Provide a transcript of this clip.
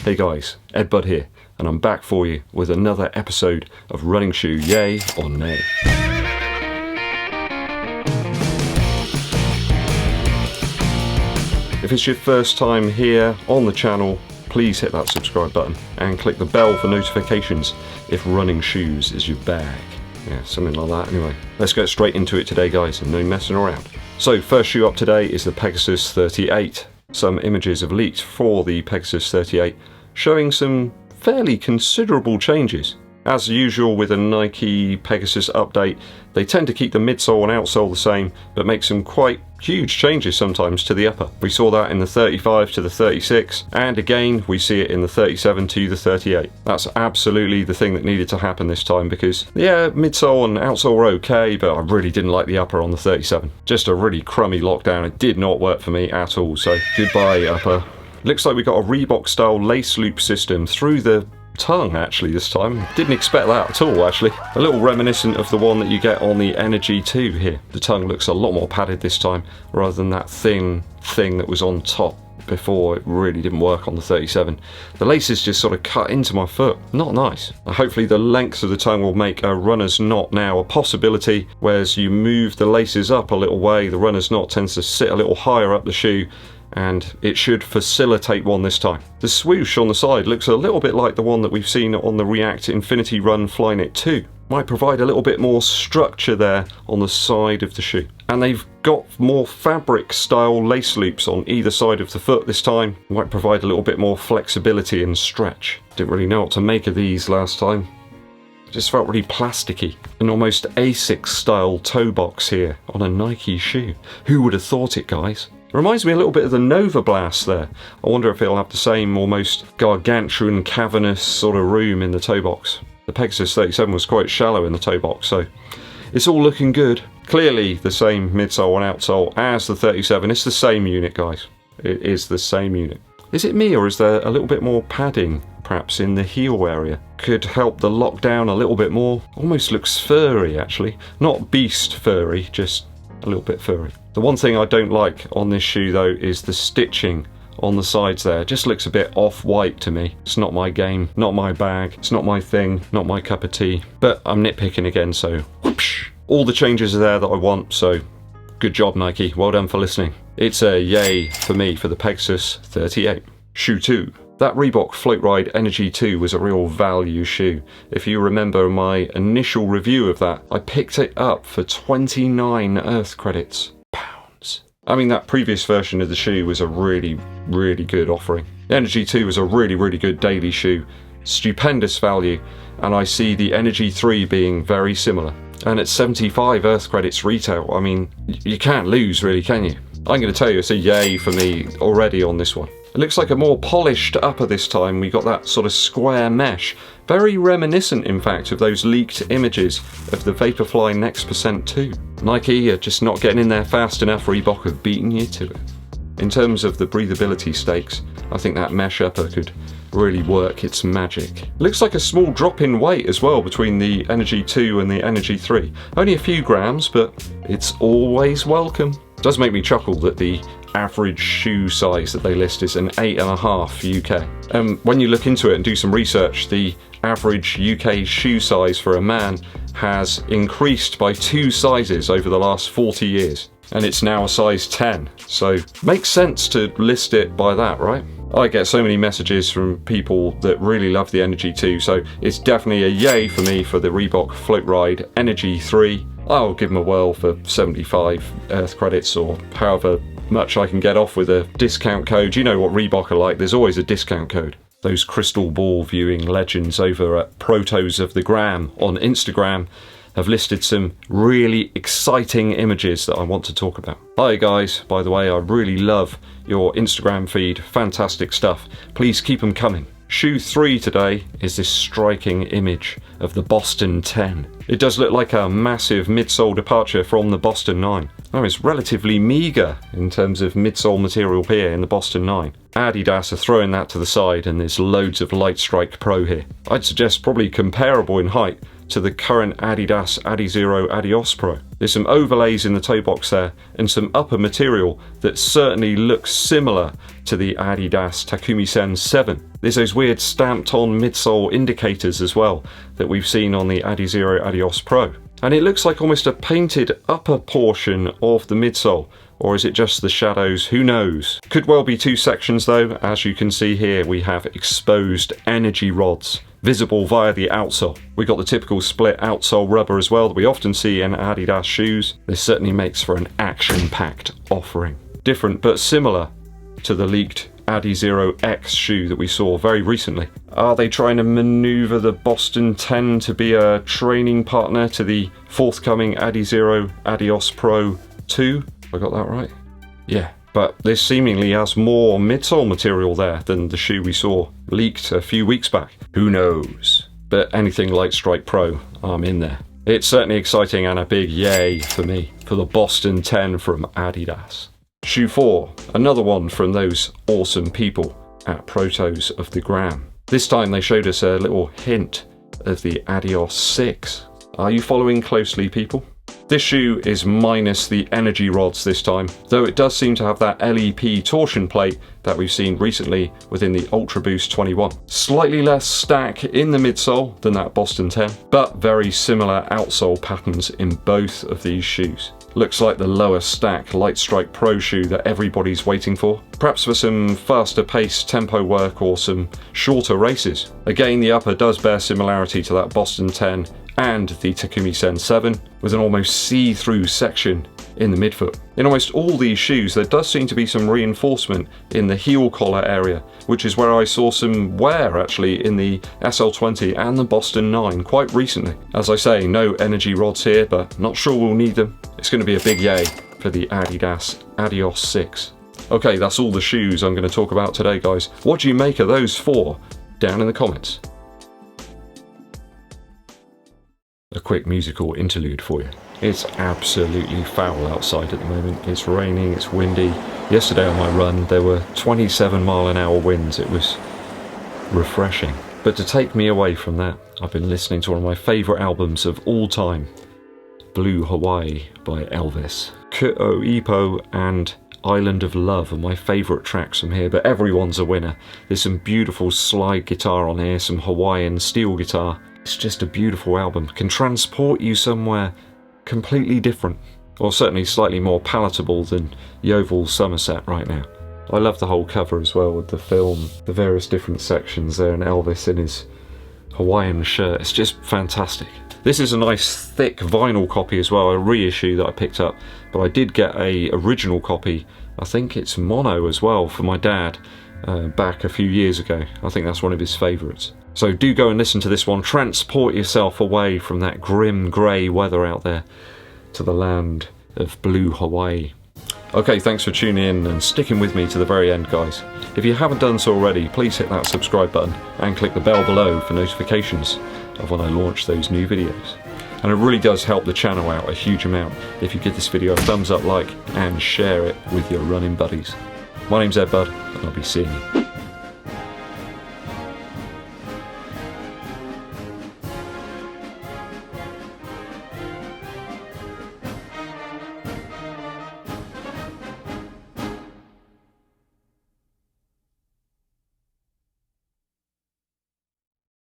Hey guys, EDDBUD here, and I'm back for you with another episode of Running Shoe Yay or Nay. If it's your first time here on the channel, please hit that subscribe button and click the bell for notifications if running shoes is your bag. Yeah, something like that anyway. Let's get straight into it today guys, and no messing around. So first shoe up today is the Pegasus 38. Some images have leaked for the Pegasus 38 showing some fairly considerable changes. As usual with a Nike Pegasus update, they tend to keep the midsole and outsole the same, but make some quite huge changes sometimes to the upper. We saw that in the 35 to the 36, and again we see it in the 37 to the 38. That's absolutely the thing that needed to happen this time, because yeah, midsole and outsole were okay, but I really didn't like the upper on the 37. Just a really crummy lockdown. It did not work for me at all, so goodbye upper. Looks like we got a Reebok style lace loop system through the tongue actually this time. Didn't expect that at all actually. A little reminiscent of the one that you get on the Energy 2 here. The tongue looks a lot more padded this time rather than that thin thing that was on top before. It really didn't work on the 37. The laces just sort of cut into my foot. Not nice. Hopefully the length of the tongue will make a runner's knot now a possibility, whereas you move the laces up a little way, the runner's knot tends to sit a little higher up the shoe, and it should facilitate one this time. The swoosh on the side looks a little bit like the one that we've seen on the React Infinity Run Flyknit 2. Might provide a little bit more structure there on the side of the shoe. And they've got more fabric style lace loops on either side of the foot this time. Might provide a little bit more flexibility and stretch. Didn't really know what to make of these last time. Just felt really plasticky. An almost Asics style toe box here on a Nike shoe. Who would have thought it, guys? Reminds me a little bit of the Nova Blast there. I wonder if it'll have the same almost gargantuan cavernous sort of room in the toe box. The Pegasus 37 was quite shallow in the toe box, so it's all looking good. Clearly the same midsole and outsole as the 37. It's the same unit, guys. It is the same unit. Is it me, or is there a little bit more padding perhaps in the heel area? Could help the lockdown a little bit more. Almost looks furry actually. Not beast furry, just a little bit furry. The one thing I don't like on this shoe though is the stitching on the sides there. It just looks a bit off-white to me. It's not my game, not my bag, it's not my thing, not my cup of tea. But I'm nitpicking again, so whoosh. All the changes are there that I want, so good job Nike, well done for listening. It's a yay for me for the Pegasus 38. Shoe 2. That Reebok Floatride Energy 2 was a real value shoe. If you remember my initial review of that, I picked it up for 29 Earth credits. Pounds. I mean, that previous version of the shoe was a really, really good offering. The Energy 2 was a really, really good daily shoe. Stupendous value, and I see the Energy 3 being very similar. And at 75 Earth credits retail, I mean, you can't lose really, can you? I'm going to tell you, it's a yay for me already on this one. It looks like a more polished upper this time. We got that sort of square mesh. Very reminiscent, in fact, of those leaked images of the Vaporfly Next Percent 2. Nike are just not getting in there fast enough. Reebok have beaten you to it. In terms of the breathability stakes, I think that mesh upper could really work its magic. Looks like a small drop in weight as well between the Energy 2 and the Energy 3. Only a few grams, but it's always welcome. It does make me chuckle that the average shoe size that they list is an 8.5 UK. When you look into it and do some research, the average UK shoe size for a man has increased by 2 sizes over the last 40 years. And it's now a size 10. So makes sense to list it by that, right? I get so many messages from people that really love the Energy 2, so it's definitely a yay for me for the Reebok Floatride Energy 3. I'll give them a whirl for 75 Earth credits, or however much I can get off with a discount code. You know what Reebok are like, there's always a discount code. Those crystal ball viewing legends over at Protos of the Gram on Instagram have listed some really exciting images that I want to talk about. Hi guys, by the way, I really love your Instagram feed, fantastic stuff. Please keep them coming. Shoe 3 today is this striking image of the Boston 10. It does look like a massive midsole departure from the Boston 9. Oh, it's relatively meagre in terms of midsole material here in the Boston 9. Adidas are throwing that to the side, and there's loads of Light Strike Pro here. I'd suggest probably comparable in height to the current Adidas Adios Pro. There's some overlays in the toe box there and some upper material that certainly looks similar to the Adidas Takumi Sen 7. There's those weird stamped on midsole indicators as well that we've seen on the Adios Pro. And it looks like almost a painted upper portion of the midsole. Or is it just the shadows? Who knows? Could well be two sections though. As you can see here, we have exposed energy rods visible via the outsole. We got the typical split outsole rubber as well that we often see in Adidas shoes. This certainly makes for an action-packed offering. Different but similar to the leaked Adizero X shoe that we saw very recently. Are they trying to maneuver the Boston 10 to be a training partner to the forthcoming Adizero Adios Pro 2? I got that right? Yeah, but this seemingly has more midsole material there than the shoe we saw leaked a few weeks back. Who knows? But anything Light Strike Pro, I'm in there. It's certainly exciting and a big yay for me for the Boston 10 from Adidas. Shoe 4, another one from those awesome people at Protos of the Gram. This time they showed us a little hint of the Adios 6. Are you following closely, people? This shoe is minus the energy rods this time, though it does seem to have that LEP torsion plate that we've seen recently within the Ultra Boost 21. Slightly less stack in the midsole than that Boston 10, but very similar outsole patterns in both of these shoes. Looks like the lower stack Light Strike Pro shoe that everybody's waiting for, perhaps for some faster paced tempo work or some shorter races. Again, the upper does bear similarity to that Boston 10 and the Takumi Sen 7, with an almost see-through section in the midfoot. In almost all these shoes there does seem to be some reinforcement in the heel collar area, which is where I saw some wear actually in the SL20 and the Boston 9 quite recently. As I say, no energy rods here, but not sure we'll need them. It's going to be a big yay for the Adidas Adios 6. Okay, that's all the shoes I'm going to talk about today, guys. What do you make of those 4? Down in the comments. A quick musical interlude for you. It's absolutely foul outside at the moment. It's raining, it's windy. Yesterday on my run there were 27-mile-an-hour winds. It was refreshing. But to take me away from that, I've been listening to one of my favourite albums of all time, Blue Hawaii by Elvis. Ku'o Ipo and Island of Love are my favourite tracks from here, but everyone's a winner. There's some beautiful slide guitar on here, some Hawaiian steel guitar. It's just a beautiful album. Can transport you somewhere completely different, or certainly slightly more palatable than Yeovil Somerset right now. I love the whole cover as well with the film, the various different sections there, and Elvis in his Hawaiian shirt. It's just fantastic. This is a nice thick vinyl copy as well, a reissue that I picked up, but I did get a original copy, I think it's mono as well, for my dad back a few years ago. I think that's one of his favourites. So do go and listen to this one, transport yourself away from that grim grey weather out there to the land of blue Hawaii. Okay, thanks for tuning in and sticking with me to the very end, guys. If you haven't done so already, please hit that subscribe button and click the bell below for notifications of when I launch those new videos. And it really does help the channel out a huge amount if you give this video a thumbs up like and share it with your running buddies. My name's EDDBUD and I'll be seeing you